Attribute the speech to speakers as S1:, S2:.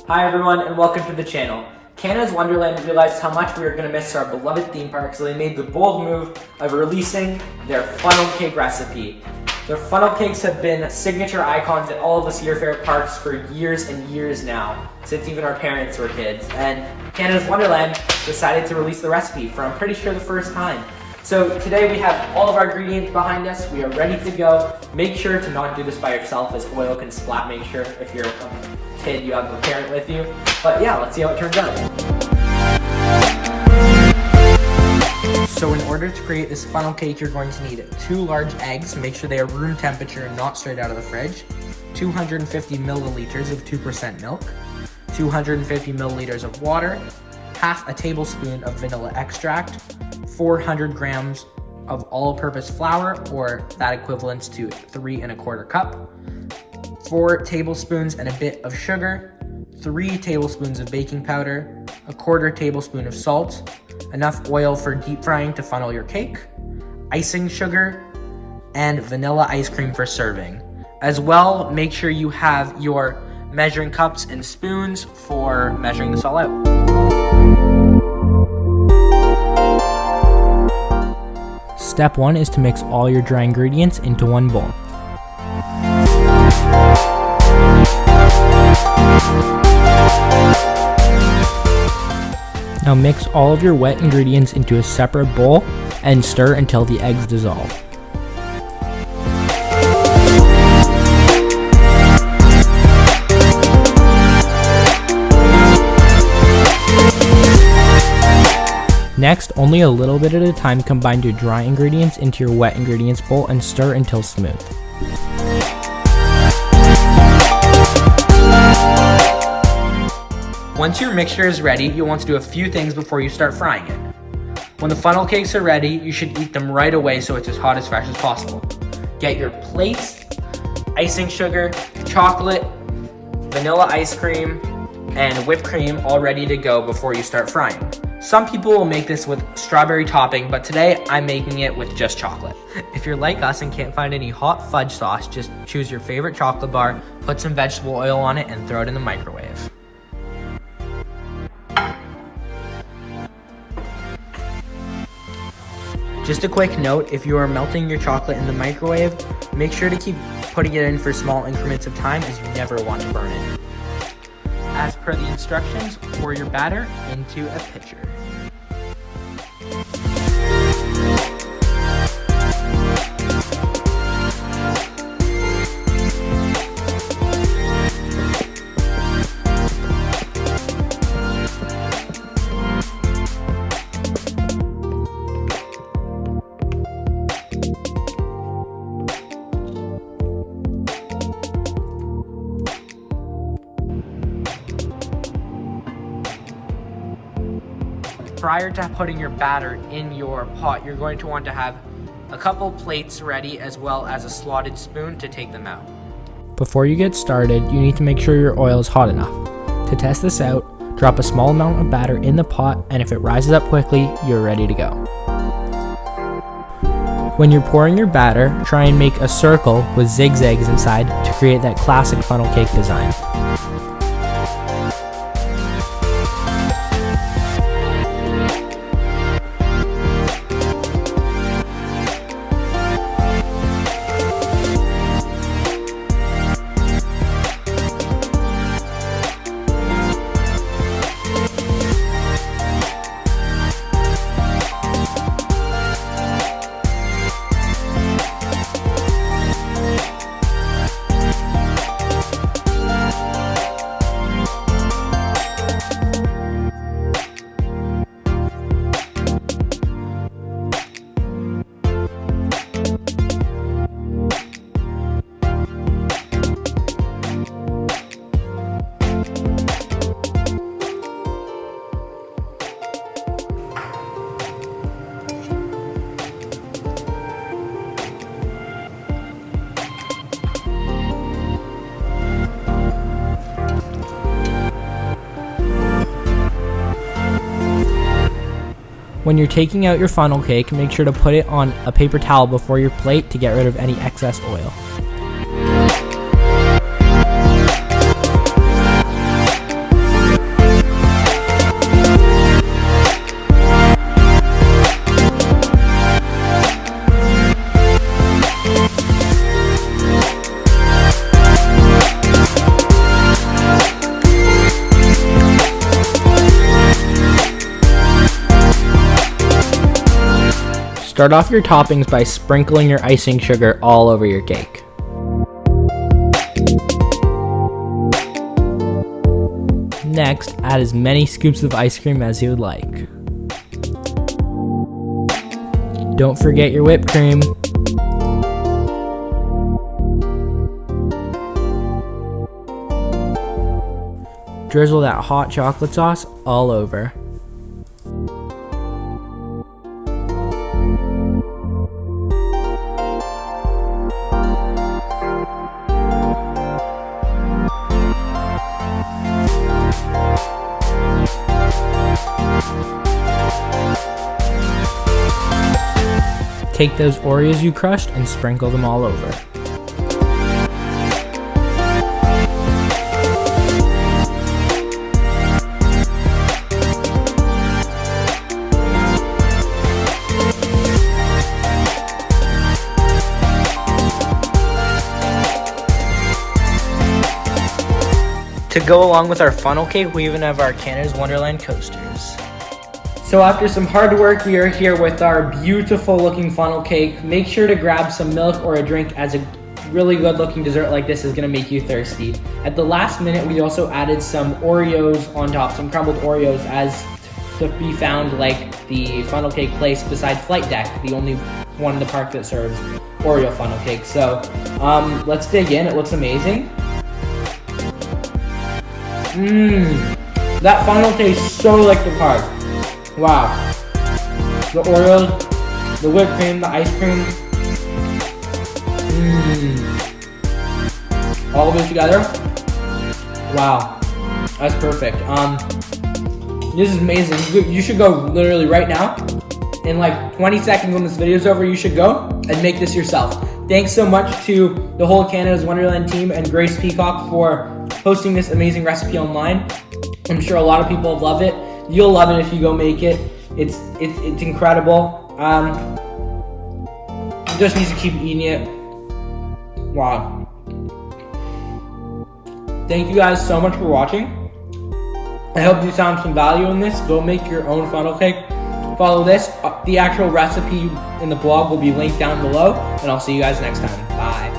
S1: Hi everyone and welcome to the channel. Canada's Wonderland realized how much we were going to miss our beloved theme park, so they made the bold move of releasing their funnel cake recipe. Their funnel cakes have been signature icons at all of the Cedar Fair parks for years and years now, since even our parents were kids. And Canada's Wonderland decided to release the recipe for, I'm pretty sure, the first time. So today we have all of our ingredients behind us. We are ready to go. Make sure to not do this by yourself, as oil can splat. Make sure if you're a kid you have a parent with you. But yeah, let's see how it turns out. So in order to create this funnel cake, you're going to need 2 large eggs. Make sure they are room temperature and not straight out of the fridge. 250 milliliters of 2% milk. 250 milliliters of water. Half a tablespoon of vanilla extract. 400 grams of all-purpose flour, or that equivalents to 3 1/4 cup. 4 tablespoons and a bit of sugar. 3 tablespoons of baking powder. 1/4 tablespoon of salt. Enough oil for deep frying to funnel your cake. Icing sugar. And vanilla ice cream for serving. As well, make sure you have your measuring cups and spoons for measuring this all out. Step 1 is to mix all your dry ingredients into one bowl. Now mix all of your wet ingredients into a separate bowl and stir until the eggs dissolve. Next, only a little bit at a time, combine your dry ingredients into your wet ingredients bowl and stir until smooth. Once your mixture is ready, you'll want to do a few things before you start frying it. When the funnel cakes are ready, you should eat them right away so it's as hot as fresh as possible. Get your plates, icing sugar, chocolate, vanilla ice cream, and whipped cream all ready to go before you start frying. Some people will make this with strawberry topping, but today I'm making it with just chocolate. If you're like us and can't find any hot fudge sauce, just choose your favorite chocolate bar, put some vegetable oil on it, and throw it in the microwave. Just a quick note, if you are melting your chocolate in the microwave, make sure to keep putting it in for small increments of time, as you never want to burn it. As per the instructions, pour your batter into a pitcher. Prior to putting your batter in your pot, you're going to want to have a couple plates ready, as well as a slotted spoon to take them out. Before you get started, you need to make sure your oil is hot enough. To test this out, drop a small amount of batter in the pot, and if it rises up quickly, you're ready to go. When you're pouring your batter, try and make a circle with zigzags inside to create that classic funnel cake design. When you're taking out your funnel cake, make sure to put it on a paper towel before your plate to get rid of any excess oil. Start off your toppings by sprinkling your icing sugar all over your cake. Next, add as many scoops of ice cream as you would like. Don't forget your whipped cream. Drizzle that hot chocolate sauce all over. Take those Oreos you crushed and sprinkle them all over. To go along with our funnel cake, we even have our Canada's Wonderland coasters. So after some hard work, we are here with our beautiful looking funnel cake. Make sure to grab some milk or a drink, as a really good looking dessert like this is gonna make you thirsty. At the last minute, we also added some Oreos on top, some crumbled Oreos, as to be found like the funnel cake place beside Flight Deck, the only one in the park that serves Oreo funnel cake. So let's dig in, it looks amazing. That funnel tastes so like the park. Wow. The Oreos, the whipped cream, the ice cream. All of it together. Wow. That's perfect. This is amazing. You should go literally right now. In like 20 seconds when this video is over, you should go and make this yourself. Thanks so much to the whole Canada's Wonderland team and Grace Peacock for posting this amazing recipe online. I'm sure a lot of people love it. You'll love it if you go make it. It's incredible. You just need to keep eating it. Wow. Thank you guys so much for watching. I hope you found some value in this. Go make your own funnel cake. Follow this. The actual recipe in the blog will be linked down below. And I'll see you guys next time. Bye.